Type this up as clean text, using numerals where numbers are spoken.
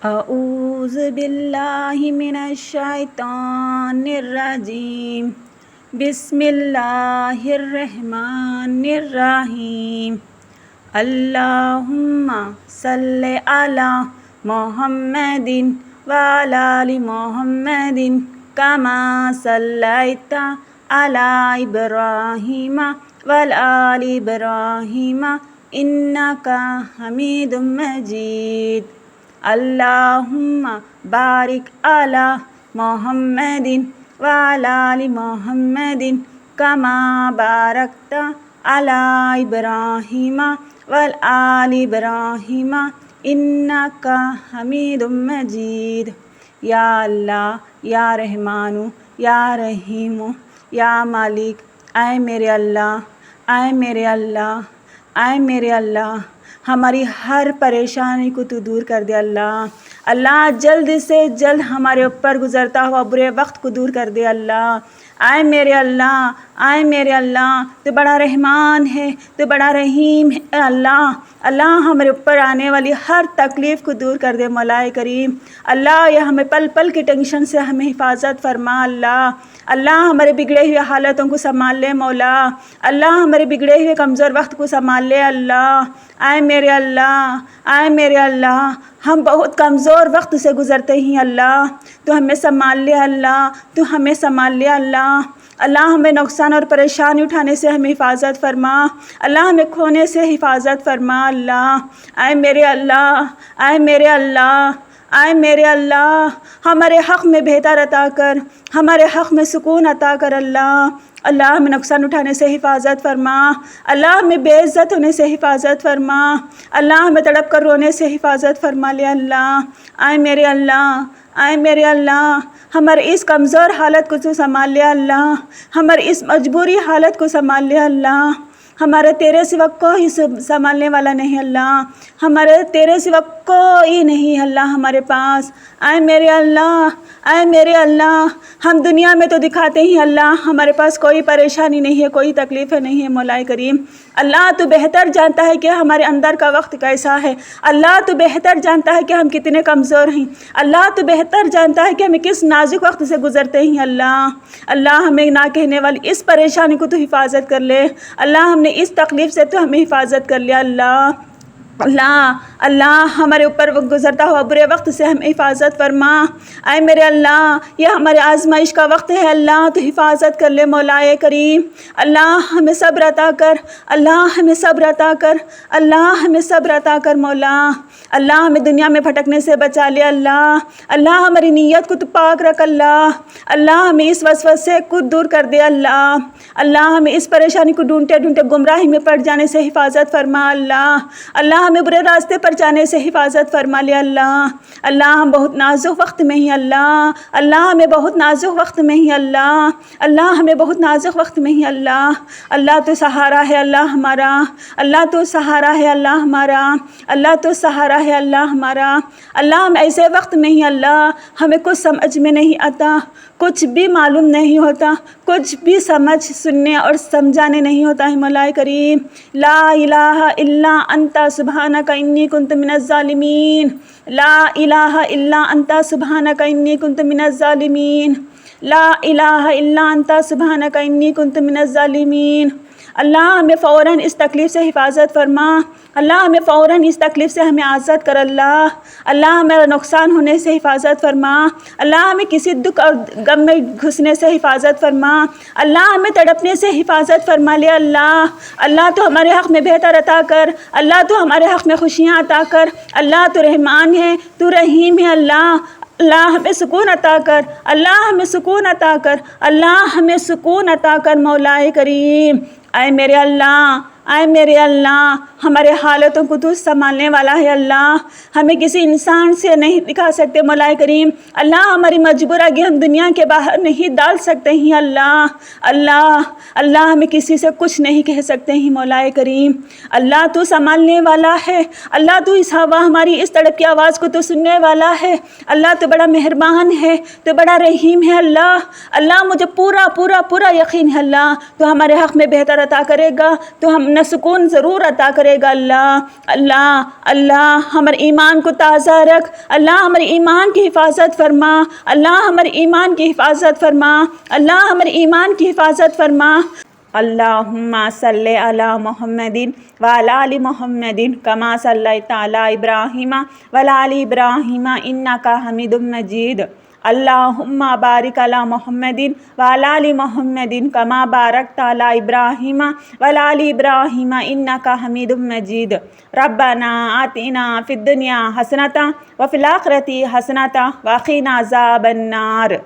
اعوذ باللہ من الشیطان الرجیم بسم اللہ الرحمن الرحیم اللہم صلی علی محمد وعلی آل محمد کما صلیت علی ابراہیم وعلی آل ابراہیم انک حمید مجید اللہم بارک علی محمد وعلی آل محمد کما بارکت علی ابراہیم وعلی آل ابراہیم انک حمید مجید۔ یا اللہ، یا رحمن، یا رحیم، یا مالک، اے میرے اللہ، اے میرے اللہ، اے میرے اللہ، ہماری ہر پریشانی کو تو دور کر دے اللہ۔ اللہ جلد سے جلد ہمارے اوپر گزرتا ہوا برے وقت کو دور کر دے اللہ۔ اے میرے اللہ، اے میرے اللہ، تو بڑا رحمان ہے، تو بڑا رحیم ہے اللہ۔ اللہ ہمارے اوپر آنے والی ہر تکلیف کو دور کر دے مولا کریم۔ اللہ یہ ہمیں پل پل کی ٹینشن سے ہمیں حفاظت فرما اللہ۔ اللہ ہمارے بگڑے ہوئے حالتوں کو سنبھال لے مولا۔ اللہ ہمارے بگڑے ہوئے کمزور وقت کو سنبھال لے اللہ۔ اے میرے اللہ، اے میرے اللہ، ہم بہت کمزور وقت سے گزرتے ہیں اللہ، تو ہمیں سنبھال لے اللہ، تو ہمیں سنبھال لے اللہ۔ اللہ ہمیں نقصان اور پریشانی اٹھانے سے ہمیں حفاظت فرما۔ اللہ ہمیں کھونے سے حفاظت فرما اللہ۔ اے میرے اللہ، اے میرے اللہ، اے میرے اللہ، ہمارے حق میں بہتر عطا کر، ہمارے حق میں سکون عطا کر اللہ۔ اللہ ہمیں نقصان اٹھانے سے حفاظت فرما۔ اللہ ہمیں بے عزت ہونے سے حفاظت فرما۔ اللہ ہمیں تڑپ کر رونے سے حفاظت فرما لے اللہ۔ اے میرے اللہ، اے میرے اللہ، ہمارے اس کمزور حالت کو تو سنبھال لے اللہ۔ ہماری اس مجبوری حالت کو سنبھال لے اللہ۔ ہمارے تیرے سوا کوئی سنبھالنے والا نہیں اللہ۔ ہمارے تیرے سوا کوئی نہیں اللہ ہمارے پاس۔ اے میرے اللہ، اے میرے اللہ، ہم دنیا میں تو دکھاتے ہیں اللہ ہمارے پاس کوئی پریشانی نہیں ہے، کوئی تکلیف نہیں ہے مولا کریم۔ اللہ تو بہتر جانتا ہے کہ ہمارے اندر کا وقت کیسا ہے۔ اللہ تو بہتر جانتا ہے کہ ہم کتنے کمزور ہیں۔ اللہ تو بہتر جانتا ہے کہ ہمیں کس نازک وقت سے گزرتے ہیں اللہ۔ اللہ ہمیں نہ کہنے والی اس پریشانی کو تو حفاظت کر لے اللہ۔ ہم نے اس تکلیف سے تو ہمیں حفاظت کر لیا اللہ۔ اللہ، اللہ ہمارے اوپر گزرتا ہوا برے وقت سے ہمیں حفاظت فرما۔ اے میرے اللہ، یہ ہمارے آزمائش کا وقت ہے اللہ، تو حفاظت کر لے مولا کریم۔ اللہ ہمیں صبر عطا کر، اللہ ہمیں صبر عطا کر، اللہ ہمیں صبر عطا کر مولا۔ اللہ ہمیں دنیا میں بھٹکنے سے بچا لے اللہ۔ اللہ ہماری نیت کو تو پاک رکھ اللہ۔ اللہ ہمیں اس وسوسے کو دور کر دے اللہ۔ اللہ ہمیں اس پریشانی کو ڈھونڈتے ڈھونڈتے گمراہی میں پڑ جانے سے حفاظت فرما اللہ۔ اللہ ہمیں برے راستے پر جانے سے حفاظت فرما لے اللہ۔ اللہ ہم بہت نازک وقت میں ہی اللہ۔ اللہ ہمیں بہت نازک وقت میں ہی اللہ۔ اللہ ہمیں بہت نازک وقت میں ہی اللہ۔ اللہ تو سہارا ہے اللہ ہمارا۔ اللہ تو سہارا ہے اللہ ہمارا۔ اللہ تو سہارا ہے اللہ ہمارا۔ اللہ ہم ایسے وقت میں ہی اللہ، ہمیں کچھ سمجھ میں نہیں آتا، کچھ بھی معلوم نہیں ہوتا، کچھ بھی سمجھ سننے اور سمجھانے نہیں ہوتا ہے مولا کریم۔ لا الہ الا انت سبحانک انی کنت من الظالمین۔ لا الہ الا انت سبحانک انی کنت من الظالمین۔ لا الہ الا انت سبحانک انی کنت من الظالمین۔ اللہ ہمیں فوراً اس تکلیف سے حفاظت فرما۔ اللہ ہمیں فوراً اس تکلیف سے ہمیں آزاد کر اللہ۔ اللہ ہمیں نقصان ہونے سے حفاظت فرما۔ اللہ ہمیں کسی دکھ اور غم میں گھسنے سے حفاظت فرما۔ اللہ ہمیں تڑپنے سے حفاظت فرما لے اللہ۔ اللہ تو ہمارے حق میں بہتر عطا کر، اللہ تو ہمارے حق میں خوشیاں عطا کر۔ اللہ تو رحمان ہے، تو رحیم ہے اللہ۔ اللہ ہمیں سکون عطا کر، اللہ ہمیں سکون عطا کر، اللہ ہمیں سکون عطا کر مولا کریم۔ اے میرے اللہ، اے میرے اللہ، ہمارے حالتوں کو تو سنبھالنے والا ہے اللہ۔ ہمیں کسی انسان سے نہیں دکھا سکتے مولا کریم۔ اللہ ہماری مجبور آگے ہم دنیا کے باہر نہیں ڈال سکتے ہیں اللہ۔ اللہ، اللہ ہمیں کسی سے کچھ نہیں کہہ سکتے ہیں مولا کریم۔ اللہ تو سنبھالنے والا ہے۔ اللہ تو اس ہوا ہماری اس تڑپ کی آواز کو تو سننے والا ہے۔ اللہ تو بڑا مہربان ہے، تو بڑا رحیم ہے اللہ۔ اللہ مجھے پورا پورا پورا یقین ہے اللہ تو ہمارے حق میں بہتر عطا کرے گا، تو ہم امن سکون ضرور عطا کرے گا اللہ۔ اللہ اللہ ہمارے ایمان کو تازہ رکھ، اللہ ہمارے ایمان کی حفاظت فرما، اللہ ہمارے ایمان کی حفاظت فرما، اللہ ہمارے ایمان کی حفاظت فرما۔ اللہم صلی علی محمد وعلی آل محمد کما صلیت علی ابراہیم وعلی آل ابراہیم انک حمید مجید۔ اللہم بارک علی محمد وعلی آل محمد کما بارکت علی ابراہیم وعلی آل ابراہیم انک حمید مجید۔ ربنا آتنا فی الدنیا حسنۃ وفی الآخرۃ حسنۃ وقنا عذاب النار۔